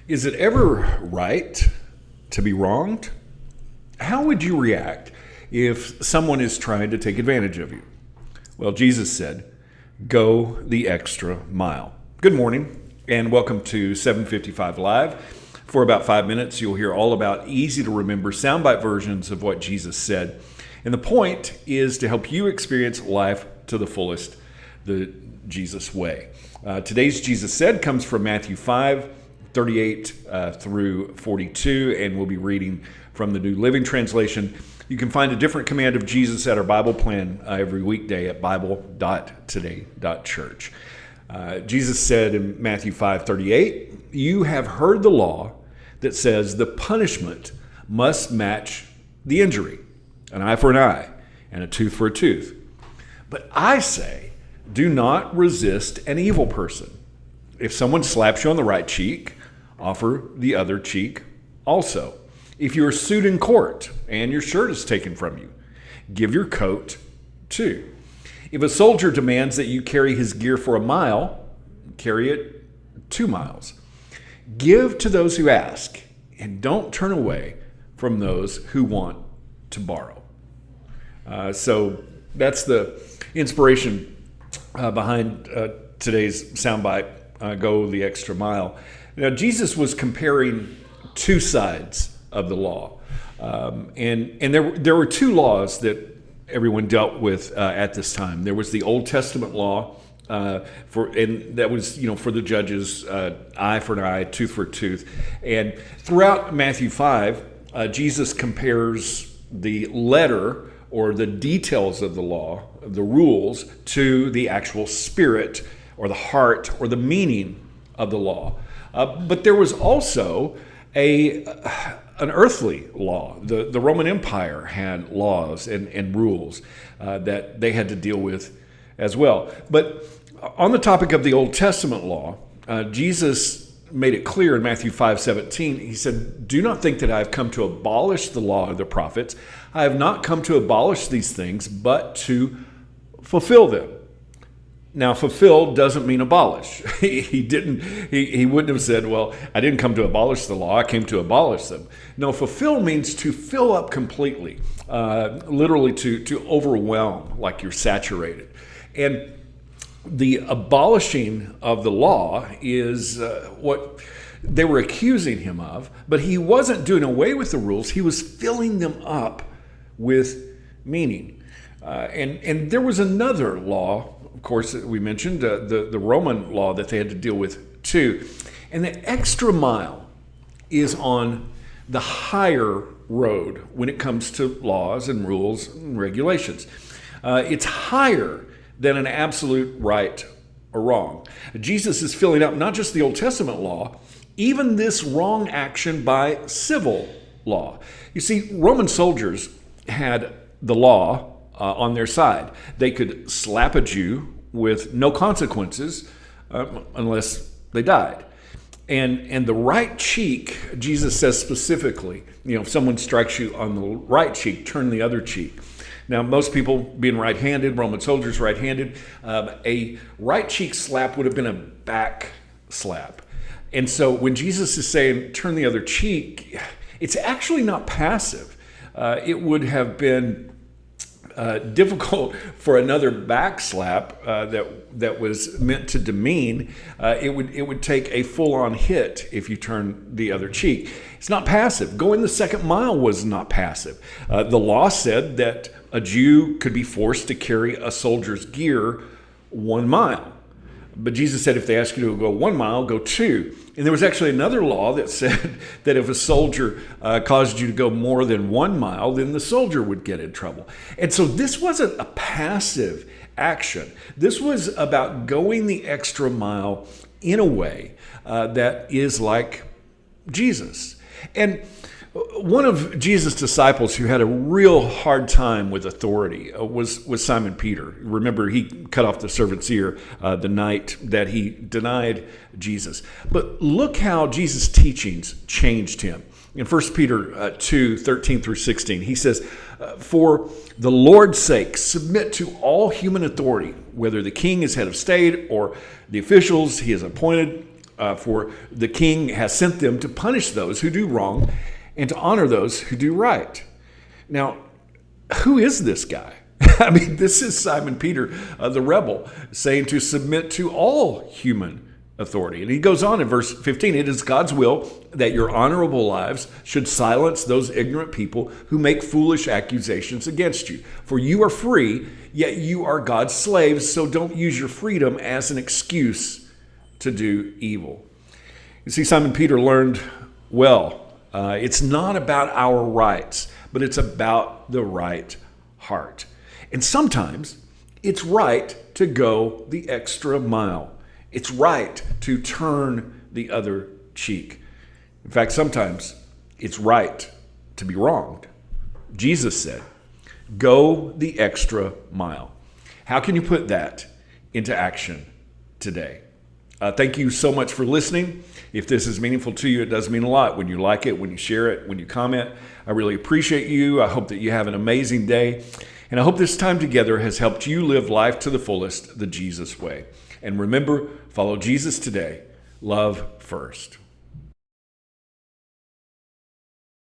Is it ever right to be wronged? How would you react if someone is trying to take advantage of you? Well, Jesus said, go the extra mile. Good morning and welcome to 755 Live. For about 5 minutes, you'll hear all about easy to remember soundbite versions of what Jesus said. And the point is to help you experience life to the fullest, the Jesus way. Today's Jesus Said comes from Matthew 5:38 through 42, and we'll be reading from the New Living Translation. You can find a different command of Jesus at our Bible plan every weekday at bible.today.church. Jesus said in Matthew 5:38, you have heard the law that says the punishment must match the injury, an eye for an eye and a tooth for a tooth. But I say, do not resist an evil person. If someone slaps you on the right cheek, offer the other cheek also. If you are sued in court and your shirt is taken from you, give your coat too. If a soldier demands that you carry his gear for a mile, carry it 2 miles. Give to those who ask, and don't turn away from those who want to borrow. So that's the inspiration behind today's soundbite, go the extra mile. Now, Jesus was comparing two sides of the law. And there were two laws that everyone dealt with at this time. There was the Old Testament law, and that was, for the judges, eye for an eye, tooth for a tooth. And throughout Matthew 5, Jesus compares the letter or the details of the law, the rules, to the actual spirit or the heart or the meaning of the law. But there was also an earthly law. The Roman Empire had laws and rules that they had to deal with as well. But on the topic of the Old Testament law, Jesus made it clear in Matthew 5:17. He said, do not think that I have come to abolish the law of the prophets. I have not come to abolish these things, but to fulfill them. Now, fulfill doesn't mean abolish. He wouldn't have said, well, I didn't come to abolish the law, I came to abolish them. No, fulfill means to fill up completely, literally to overwhelm, like you're saturated. And the abolishing of the law is what they were accusing him of, but he wasn't doing away with the rules, he was filling them up with meaning. And there was another law, of course, that we mentioned, the Roman law that they had to deal with too. And the extra mile is on the higher road when it comes to laws and rules and regulations. It's higher than an absolute right or wrong. Jesus is filling up not just the Old Testament law, even this wrong action by civil law. You see, Roman soldiers had the law on their side. They could slap a Jew with no consequences unless they died. And the right cheek, Jesus says specifically, if someone strikes you on the right cheek, turn the other cheek. Now, most people being right-handed, Roman soldiers right-handed, a right cheek slap would have been a back slap. And so when Jesus is saying, turn the other cheek, it's actually not passive. It would have been difficult for another back slap that was meant to demean. It would take a full-on hit if you turn the other cheek. It's not passive. Going the second mile was not passive. The law said that a Jew could be forced to carry a soldier's gear 1 mile. But Jesus said if they ask you to go 1 mile, go 2. And there was actually another law that said that if a soldier caused you to go more than 1 mile, then the soldier would get in trouble. And so this wasn't a passive action. This was about going the extra mile in a way that is like Jesus. And one of Jesus' disciples who had a real hard time with authority was Simon Peter. Remember, he cut off the servant's ear the night that he denied Jesus. But look how Jesus' teachings changed him. In 1 Peter 2:13 through 16, he says, for the Lord's sake, submit to all human authority, whether the king is head of state or the officials he has appointed. For the king has sent them to punish those who do wrong and to honor those who do right. Now, who is this guy? I mean, this is Simon Peter, the rebel, saying to submit to all human authority. And he goes on in verse 15, it is God's will that your honorable lives should silence those ignorant people who make foolish accusations against you. For you are free, yet you are God's slaves, so don't use your freedom as an excuse to do evil. You see, Simon Peter learned well, it's not about our rights, but it's about the right heart. And sometimes it's right to go the extra mile. It's right to turn the other cheek. In fact, sometimes it's right to be wronged. Jesus said, go the extra mile. How can you put that into action today? Thank you so much for listening. If this is meaningful to you, it does mean a lot when you like it, when you share it, when you comment. I really appreciate you. I hope that you have an amazing day. And I hope this time together has helped you live life to the fullest, the Jesus way. And remember, follow Jesus today. Love first.